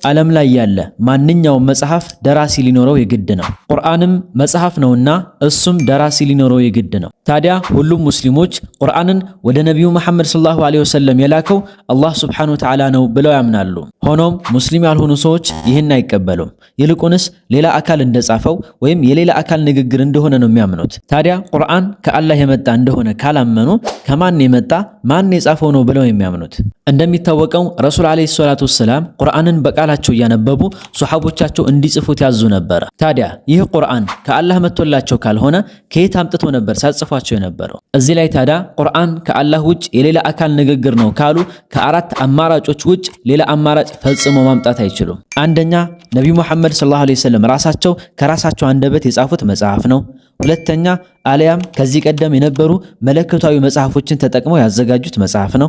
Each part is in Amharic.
ዓለም ላይ ያለ ማንኛውም መጽሐፍ ደራሲ ሊኖረው የግድ ነው። ቁርአንም መጽሐፍ ነውና እሱም ደራሲ ሊኖረው የግድ ነው። ታዲያ ሁሉም ሙስሊሞች ቁርአንን ወደ ነቢዩ መሐመድ ሰለላሁ ዐለይሂ ወሰለም የላከው አላህ ሱብሓነሁ ወተዓላ ነው ብለው ያምናሉ። ሆኖም ሙስሊም ያልሆኑ ሰዎች ይህን አይቀበሉም። ይልቁንስ ሌላ አካል እንደጻፈው ወይም የሌላ አካል ንግግር እንደሆነ ነው የሚያምኑት። ታዲያ ቁርአን ከአላህ የመጣ እንደሆነ ካላመኑ ከማን የመጣ ማን የጻፈው ነው ብለው የሚያምኑት? እንደሚታወቀው ረሱል ዐለይሂ ሰላቱ ወሰላም ቁርአንን በቃላቸው እያነበቡ ሱሐቦቻቸው እንዲጽፉት ያዙ ነበር። ታዲያ ይህ ቁርአን ከአላህ መጥቶላቸው ካልሆነ ከየት አምጥቶ ነበር ሲያጽፏቸው የነበረው? እዚህ ላይ ታዲያ ቁርአን ከአላህ ውጭ የሌላ አካል ንግግር ነው ካሉ ከአራት አማራጮች ውጭ ሌላ አማራጭ ፈጽሞ ማምጣት አይችሉም። አንደኛ ነቢዩ መሐመድ ሰለላሁ ዐለይሂ ወሰለም ራሳቸው ከራሳቸው አንደበት የጻፉት መጽሐፍ ነው። ሁለተኛ አልያም ከዚህ ቀደም የነበሩ መለኮታዊ መጽሐፎችን ተጠቅመው ያዘጋጁት መጽሐፍ ነው።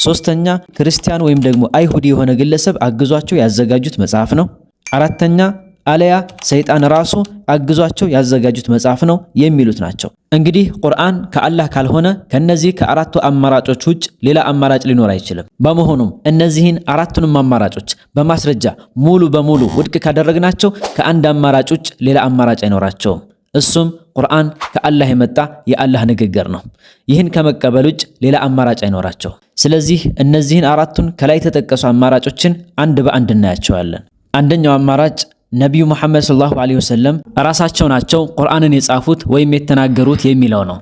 ሶስተኛ ክርስቲያን ወይም ደግሞ አይሁዲ የሆነ ግለሰብ አግዟቸው ያዘጋጁት መጽሐፍ ነው። አራተኛ አልያ ሰይጣን ራሱ አግዟቸው ያዘጋጁት መጽሐፍ ነው የሚሉት ናቸው። እንግዲህ ቁርአን ከአላህ ካልሆነ ከነዚህ ከአራቱ አማራጮች ውጭ ሌላ አማራጭ ሊኖር አይችልም። በመሆኑም እነዚህን አራቱንም አማራጮች በማስረጃ ሙሉ በሙሉ ውድቅ ካደረግናቸው ከአንድ አማራጭ ውጭ ሌላ አማራጭ አይኖራቸውም። እሱም ቁርአን ከአላህ የመጣ የአላህ ንግግር ነው። ይህን ከመቀበል ውጭ ሌላ አማራጭ አይኖራቸው። ስለዚህ እነዚህን አራቱን ከላይ የተጠቀሱ አማራጮችን አንድ በአንድ እናያቸዋለን። አንደኛው አማራጭ ነቢዩ መሐመድ ሰለላሁ ዐለይሂ ወሰለም ራሳቸው ናቸው ቁርአንን የጻፉት ወይም የተናገሩት የሚለው ነው።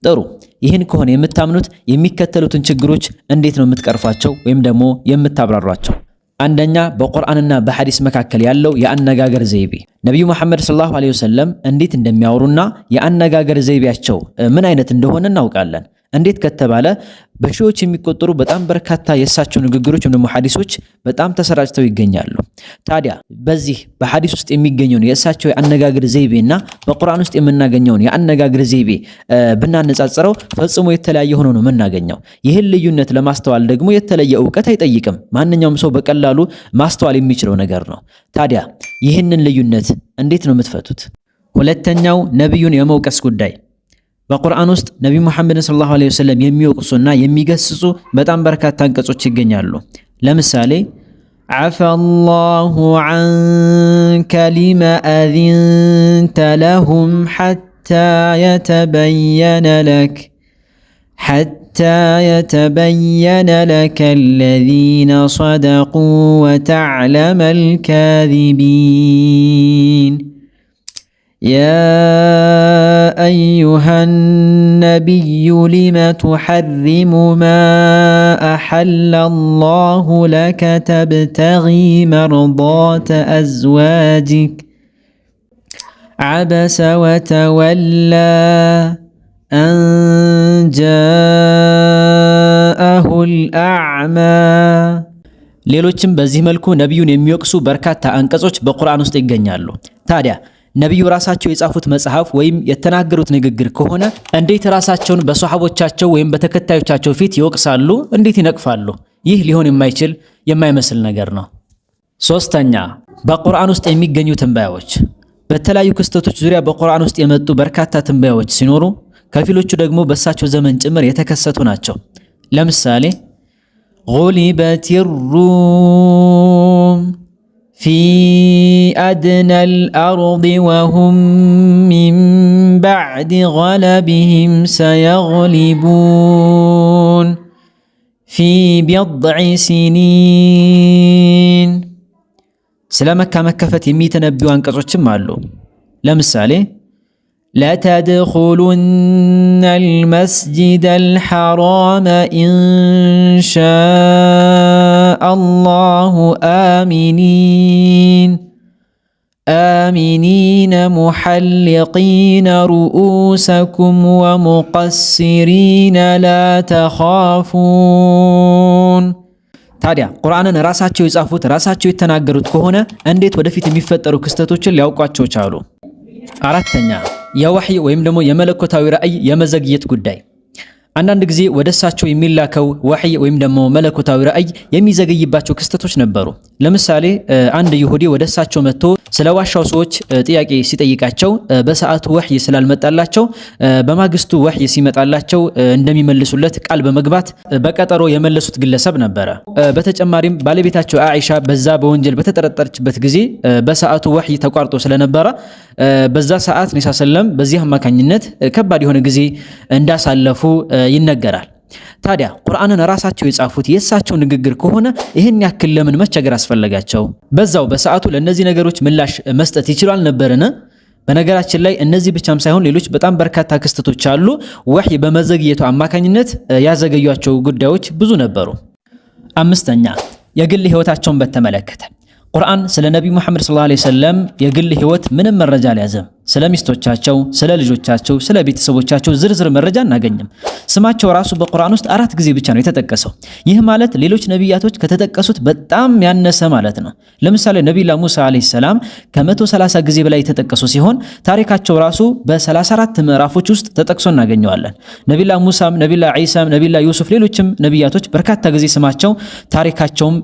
ጥሩ። ይህን ከሆነ የምታምኑት የሚከተሉትን ችግሮች እንዴት ነው የምትቀርፏቸው ወይም ደግሞ የምታብራሯቸው? አንደኛ በቁርአንና በሐዲስ መካከል ያለው የአነጋገር ዘይቤ። ነቢዩ መሐመድ ሰለላሁ ዐለይሂ ወሰለም እንዴት እንደሚያወሩና የአነጋገር ዘይቤያቸው ምን አይነት እንደሆነ እናውቃለን። እንዴት ከተባለ በሺዎች የሚቆጠሩ በጣም በርካታ የእሳቸው ንግግሮች ወይም ደግሞ ሐዲሶች በጣም ተሰራጭተው ይገኛሉ። ታዲያ በዚህ በሐዲስ ውስጥ የሚገኘውን የእሳቸው የአነጋገር ዘይቤና በቁርአን ውስጥ የምናገኘውን የአነጋገር ዘይቤ ብናነጻጽረው ፈጽሞ የተለያየ ሆኖ ነው የምናገኘው። ይህን ልዩነት ለማስተዋል ደግሞ የተለየ ዕውቀት አይጠይቅም። ማንኛውም ሰው በቀላሉ ማስተዋል የሚችለው ነገር ነው። ታዲያ ይህንን ልዩነት እንዴት ነው የምትፈቱት? ሁለተኛው ነቢዩን የመውቀስ ጉዳይ። በቁርአን ውስጥ ነቢዩ መሐመድ ሰለላሁ ዐለይሂ ወሰለም የሚወቅሱና የሚገስጹ በጣም በርካታ አንቀጾች ይገኛሉ። ለምሳሌ ዐፈላሁ ዐንከ ሊመ አዚንተ ለሁም ሐታ የተበየነ ለከ አለዚነ ሰደቁ ወተዕለመል ካዚቢን يا أيها النبي لم تحرم ما أحل الله لك تبتغي مرضات أزواجك عبس وتولى أن جاءه الأعمى ሌሎችም በዚህ መልኩ ነቢዩን የሚወቅሱ በርካታ አንቀጾች በቁርአን ውስጥ ይገኛሉ። ታዲያ ነቢዩ ራሳቸው የጻፉት መጽሐፍ ወይም የተናገሩት ንግግር ከሆነ እንዴት ራሳቸውን በሷሐቦቻቸው ወይም በተከታዮቻቸው ፊት ይወቅሳሉ? እንዴት ይነቅፋሉ? ይህ ሊሆን የማይችል የማይመስል ነገር ነው። ሶስተኛ በቁርአን ውስጥ የሚገኙ ትንበያዎች። በተለያዩ ክስተቶች ዙሪያ በቁርአን ውስጥ የመጡ በርካታ ትንበያዎች ሲኖሩ ከፊሎቹ ደግሞ በእሳቸው ዘመን ጭምር የተከሰቱ ናቸው። ለምሳሌ ጉሊበት ሩም في أدنى الأرض وهم من بعد غلبهم سيغلبون في بضع سنين سلامك مكفت يميتنبيو አንቀጾችም አሉ። ለምሳሌ لتدخلن المسجد الحرام إن شاء الله آمنين محلقين رؤوسكم ومقصرين لا تخافون ታዲያ ቁርአንን ራሳቸው የጻፉት ራሳቸው የተናገሩት ከሆነ እንዴት ወደፊት የሚፈጠሩ ክስተቶችን ሊያውቋቸው ቻሉ? አራተኛ የወህይ ወይም ደግሞ የመለኮታዊ ራእይ የመዘግየት ጉዳይ። አንዳንድ ጊዜ ወደ እሳቸው የሚላከው ወህይ ወይም ደግሞ መለኮታዊ ራእይ የሚዘገይባቸው ክስተቶች ነበሩ። ለምሳሌ አንድ ይሁዲ ወደ እሳቸው መጥቶ ስለ ዋሻው ሰዎች ጥያቄ ሲጠይቃቸው በሰዓቱ ወህይ ስላልመጣላቸው በማግስቱ ወህይ ሲመጣላቸው እንደሚመልሱለት ቃል በመግባት በቀጠሮ የመለሱት ግለሰብ ነበረ። በተጨማሪም ባለቤታቸው አኢሻ በዛ በወንጀል በተጠረጠረችበት ጊዜ በሰዓቱ ወህይ ተቋርጦ ስለነበረ በዛ ሰዓት ነብዩ ሰለላሁ በዚህ አማካኝነት ከባድ የሆነ ጊዜ እንዳሳለፉ ይነገራል። ታዲያ ቁርአንን ራሳቸው የጻፉት የእሳቸው ንግግር ከሆነ ይህን ያክል ለምን መቸገር አስፈለጋቸው? በዛው በሰዓቱ ለነዚህ ነገሮች ምላሽ መስጠት ይችሉ አልነበረን? በነገራችን ላይ እነዚህ ብቻም ሳይሆን ሌሎች በጣም በርካታ ክስተቶች አሉ። ወህይ በመዘግየቱ አማካኝነት ያዘገዩቸው ጉዳዮች ብዙ ነበሩ። አምስተኛ የግል ህይወታቸውን በተመለከተ ቁርአን ስለ ነብዩ መሐመድ ሰለላሁ ዐለይሂ ወሰለም የግል ህይወት ምንም መረጃ አልያዘም። ስለ ሚስቶቻቸው፣ ስለ ልጆቻቸው፣ ስለ ቤተሰቦቻቸው ዝርዝር መረጃ እናገኝም። ስማቸው ራሱ በቁርአን ውስጥ 4 ጊዜ ብቻ ነው የተጠቀሰው። ይህ ማለት ሌሎች ነቢያቶች ከተጠቀሱት በጣም ያነሰ ማለት ነው። ለምሳሌ ነብዩላህ ሙሳ ዐለይሂ ሰላም ከ130 ጊዜ በላይ የተጠቀሱ ሲሆን ታሪካቸው ራሱ በ34 ምዕራፎች ውስጥ ተጠቅሶ እናገኘዋለን። ነብዩላህ ሙሳም፣ ነብዩላህ ዒሳም፣ ነብዩላህ ዩሱፍ ሌሎችም ነቢያቶች በርካታ ጊዜ ስማቸው ታሪካቸውም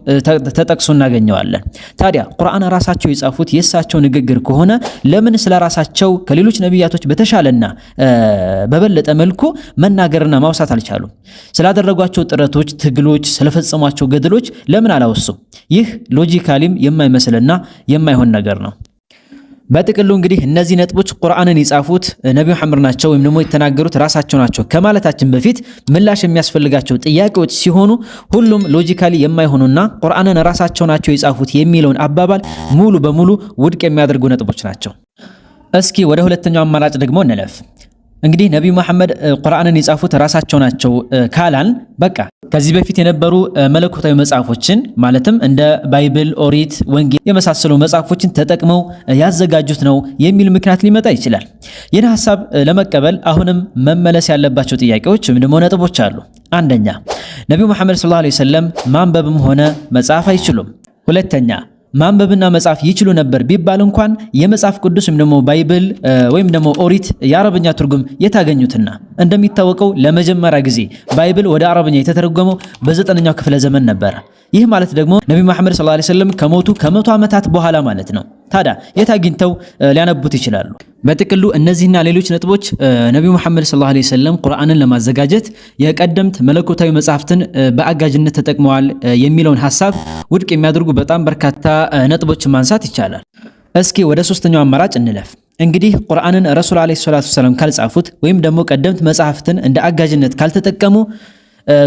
ተጠቅሶ እናገኘዋለን። ታዲያ ቁርአን ራሳቸው የጻፉት የእሳቸው ንግግር ከሆነ ለምን ስለራሳቸው ከሌሎች ነቢያቶች በተሻለና በበለጠ መልኩ መናገርና ማውሳት አልቻሉም? ስላደረጓቸው ጥረቶች፣ ትግሎች፣ ስለፈጸሟቸው ገድሎች ለምን አላወሱም? ይህ ሎጂካሊም የማይመስልና የማይሆን ነገር ነው። በጥቅሉ እንግዲህ እነዚህ ነጥቦች ቁርአንን የጻፉት ነብዩ መሐመድ ናቸው ወይም ደግሞ የተናገሩት ራሳቸው ናቸው ከማለታችን በፊት ምላሽ የሚያስፈልጋቸው ጥያቄዎች ሲሆኑ ሁሉም ሎጂካሊ የማይሆኑና ቁርአንን ራሳቸው ናቸው የጻፉት የሚለውን አባባል ሙሉ በሙሉ ውድቅ የሚያደርጉ ነጥቦች ናቸው። እስኪ ወደ ሁለተኛው አማራጭ ደግሞ እንለፍ። እንግዲህ ነብዩ መሐመድ ቁርአንን የጻፉት ራሳቸው ናቸው ካላን በቃ ከዚህ በፊት የነበሩ መለኮታዊ መጽሐፎችን ማለትም እንደ ባይብል፣ ኦሪት፣ ወንጌል የመሳሰሉ መጽሐፎችን ተጠቅመው ያዘጋጁት ነው የሚል ምክንያት ሊመጣ ይችላል። ይህን ሐሳብ ለመቀበል አሁንም መመለስ ያለባቸው ጥያቄዎች ወይም ደግሞ ነጥቦች አሉ። አንደኛ ነብዩ መሐመድ ሰለላሁ ዐለይሂ ወሰለም ማንበብም ሆነ መጻፍ አይችሉም። ሁለተኛ ማንበብና መጻፍ ይችሉ ነበር ቢባል እንኳን የመጽሐፍ ቅዱስ ወይም ደግሞ ባይብል ወይም ደግሞ ኦሪት የአረብኛ ትርጉም የታገኙትና እንደሚታወቀው ለመጀመሪያ ጊዜ ባይብል ወደ አረብኛ የተተረጎመው በ9ኛው ክፍለ ዘመን ነበር። ይህ ማለት ደግሞ ነብዩ መሐመድ ሰለላሁ ዐለይሂ ወሰለም ከሞቱ ከ100 ዓመታት በኋላ ማለት ነው። ታዲያ የት አግኝተው ሊያነቡት ይችላሉ? በጥቅሉ እነዚህና ሌሎች ነጥቦች ነብዩ መሐመድ ሰለላሁ ዐለይሂ ወሰለም ቁርአንን ለማዘጋጀት የቀደምት መለኮታዊ መጽሐፍትን በአጋዥነት ተጠቅመዋል የሚለውን ሐሳብ ውድቅ የሚያደርጉ በጣም በርካታ ነጥቦችን ማንሳት ይቻላል። እስኪ ወደ ሶስተኛው አማራጭ እንለፍ። እንግዲህ ቁርአንን ረሱል ዐለይሂ ሰላቱ ወሰለም ካልጻፉት ወይም ደግሞ ቀደምት መጽሐፍትን እንደ አጋዥነት ካልተጠቀሙ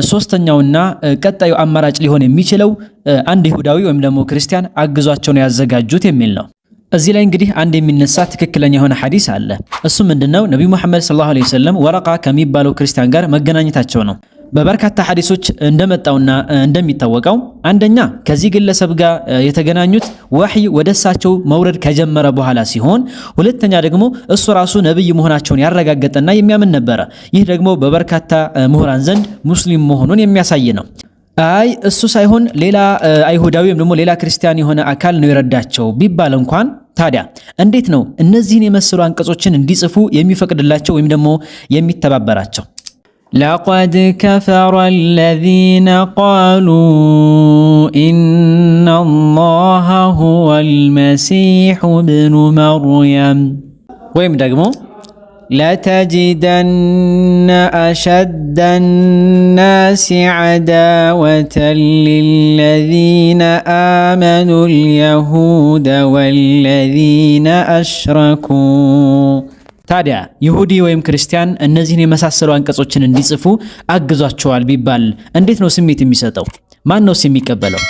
ሶስተኛውና ቀጣዩ አማራጭ ሊሆን የሚችለው አንድ ይሁዳዊ ወይም ደግሞ ክርስቲያን አግዟቸው ነው ያዘጋጁት የሚል ነው። እዚህ ላይ እንግዲህ አንድ የሚነሳ ትክክለኛ የሆነ ሐዲስ አለ። እሱ ምንድነው? ነብዩ መሐመድ ሰለላሁ ዐለይሂ ወሰለም ወረቃ ከሚባለው ክርስቲያን ጋር መገናኘታቸው ነው። በበርካታ ሐዲሶች እንደመጣውና እንደሚታወቀው አንደኛ ከዚህ ግለሰብ ጋር የተገናኙት ወህይ ወደ እሳቸው መውረድ ከጀመረ በኋላ ሲሆን፣ ሁለተኛ ደግሞ እሱ ራሱ ነብይ መሆናቸውን ያረጋገጠና የሚያምን ነበረ። ይህ ደግሞ በበርካታ ምሁራን ዘንድ ሙስሊም መሆኑን የሚያሳይ ነው። አይ እሱ ሳይሆን ሌላ አይሁዳዊ ወይም ደግሞ ሌላ ክርስቲያን የሆነ አካል ነው የረዳቸው ቢባል እንኳን ታዲያ እንዴት ነው እነዚህን የመሰሉ አንቀጾችን እንዲጽፉ የሚፈቅድላቸው ወይም ደግሞ የሚተባበራቸው? لقد كفر الذين قالوا إن الله هو المسيح ابن مريم ويم دقمو لتجدن أشد الناس عداوة للذين آمنوا اليهود والذين أشركوا ታዲያ ይሁዲ ወይም ክርስቲያን እነዚህን የመሳሰሉ አንቀጾችን እንዲጽፉ አግዟቸዋል ቢባል እንዴት ነው ስሜት የሚሰጠው? ማን ነው የሚቀበለው?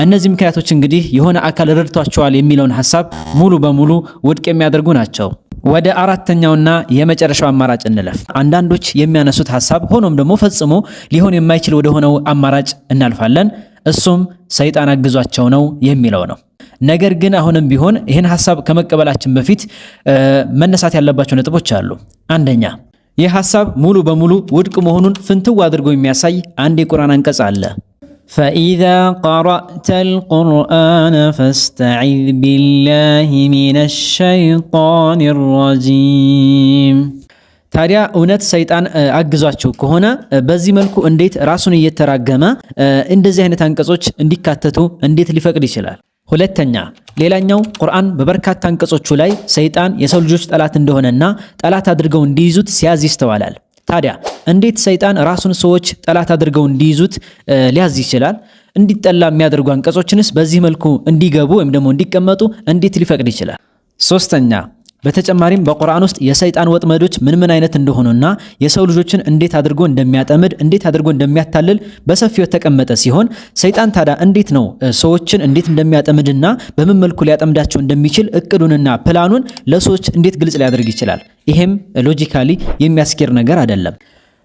እነዚህ ምክንያቶች እንግዲህ የሆነ አካል ረድቷቸዋል የሚለውን ሐሳብ ሙሉ በሙሉ ውድቅ የሚያደርጉ ናቸው። ወደ አራተኛውና የመጨረሻው አማራጭ እንለፍ። አንዳንዶች የሚያነሱት ሐሳብ ሆኖም ደግሞ ፈጽሞ ሊሆን የማይችል ወደ ሆነው አማራጭ እናልፋለን። እሱም ሰይጣን አግዟቸው ነው የሚለው ነው። ነገር ግን አሁንም ቢሆን ይህን ሐሳብ ከመቀበላችን በፊት መነሳት ያለባቸው ነጥቦች አሉ። አንደኛ ይህ ሐሳብ ሙሉ በሙሉ ውድቅ መሆኑን ፍንትው አድርጎ የሚያሳይ አንድ የቁርአን አንቀጽ አለ። فإذا قرأت القرآن فاستعذ بالله من الشيطان الرجيم ታዲያ እውነት ሰይጣን አግዟቸው ከሆነ በዚህ መልኩ እንዴት ራሱን እየተራገመ እንደዚህ አይነት አንቀጾች እንዲካተቱ እንዴት ሊፈቅድ ይችላል? ሁለተኛ ሌላኛው ቁርአን በበርካታ አንቀጾቹ ላይ ሰይጣን የሰው ልጆች ጠላት እንደሆነና ጠላት አድርገው እንዲይዙት ሲያዝ ይስተዋላል። ታዲያ እንዴት ሰይጣን ራሱን ሰዎች ጠላት አድርገው እንዲይዙት ሊያዝ ይችላል? እንዲጠላ የሚያደርጉ አንቀጾችንስ በዚህ መልኩ እንዲገቡ ወይም ደግሞ እንዲቀመጡ እንዴት ሊፈቅድ ይችላል? ሶስተኛ በተጨማሪም በቁርአን ውስጥ የሰይጣን ወጥመዶች ምን አይነት እንደሆኑና የሰው ልጆችን እንዴት አድርጎ እንደሚያጠምድ እንዴት አድርጎ እንደሚያታልል በሰፊው የተቀመጠ ሲሆን ሰይጣን ታዲያ እንዴት ነው ሰዎችን እንዴት እንደሚያጠምድና በምን መልኩ ሊያጠምዳቸው እንደሚችል እቅዱንና ፕላኑን ለሰዎች እንዴት ግልጽ ሊያደርግ ይችላል? ይሄም ሎጂካሊ የሚያስኬድ ነገር አይደለም።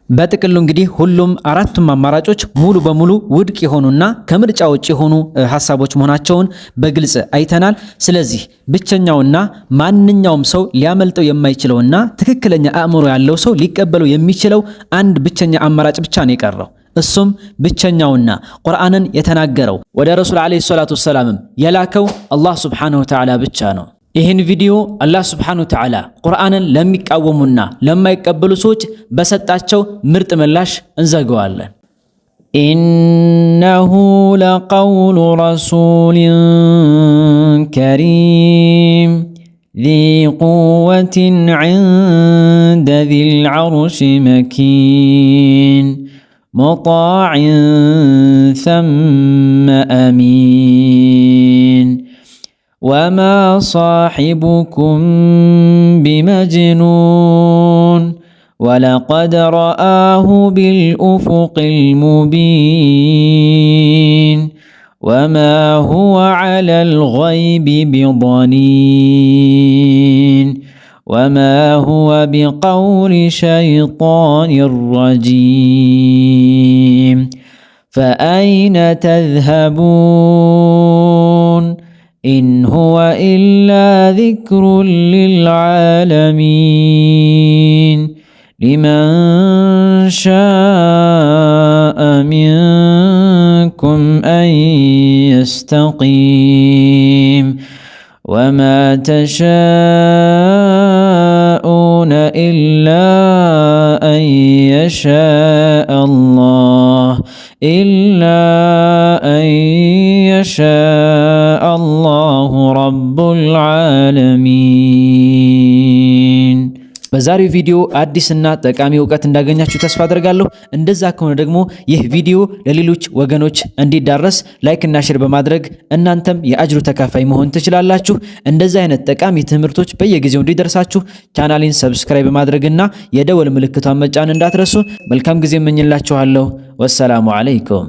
በጥቅሉ እንግዲህ ሁሉም አራቱም አማራጮች ሙሉ በሙሉ ውድቅ የሆኑና ከምርጫ ውጭ የሆኑ ሐሳቦች መሆናቸውን በግልጽ አይተናል። ስለዚህ ብቸኛውና ማንኛውም ሰው ሊያመልጠው የማይችለውና ትክክለኛ አእምሮ ያለው ሰው ሊቀበለው የሚችለው አንድ ብቸኛ አማራጭ ብቻ ነው የቀረው። እሱም ብቸኛውና ቁርአንን የተናገረው ወደ ረሱል አለይሂ ሰላቱ ወሰላምም የላከው አላህ ሱብሓነሁ ወተዓላ ብቻ ነው። ይህን ቪዲዮ አላህ ሱብሓነሁ ወተዓላ ቁርአንን ለሚቃወሙና ለማይቀበሉ ሰዎች በሰጣቸው ምርጥ ምላሽ እንዘገዋለን። ኢነሁ ለቀውሉ ረሱሊን ከሪም ዚ ቁወትን ዐንደ ዚል ዐርሺ መኪን ሙጣዕን ሰመ አሚን وما صاحبكم بمجنون ولقد رآه بالأفق المبين وما هو على الغيب بضنين وما هو بقول شيطان رجيم فأين تذهبون إن هو إلا ذكر للعالمين لمن شاء منكم أن يستقيم وما تشاءون إلا أن يشاء الله الله رب العالمين። በዛሬው ቪዲዮ አዲስና ጠቃሚ ዕውቀት እንዳገኛችሁ ተስፋ አደርጋለሁ። እንደዛ ከሆነ ደግሞ ይህ ቪዲዮ ለሌሎች ወገኖች እንዲዳረስ ላይክ እና ሼር በማድረግ እናንተም የአጅሩ ተካፋይ መሆን ትችላላችሁ። እንደዛ አይነት ጠቃሚ ትምህርቶች በየጊዜው እንዲደርሳችሁ ቻናሌን ሰብስክራይብ በማድረግና የደወል ምልክቷን መጫን እንዳትረሱ። መልካም ጊዜ እመኝላችኋለሁ። ወሰላሙ አለይኩም።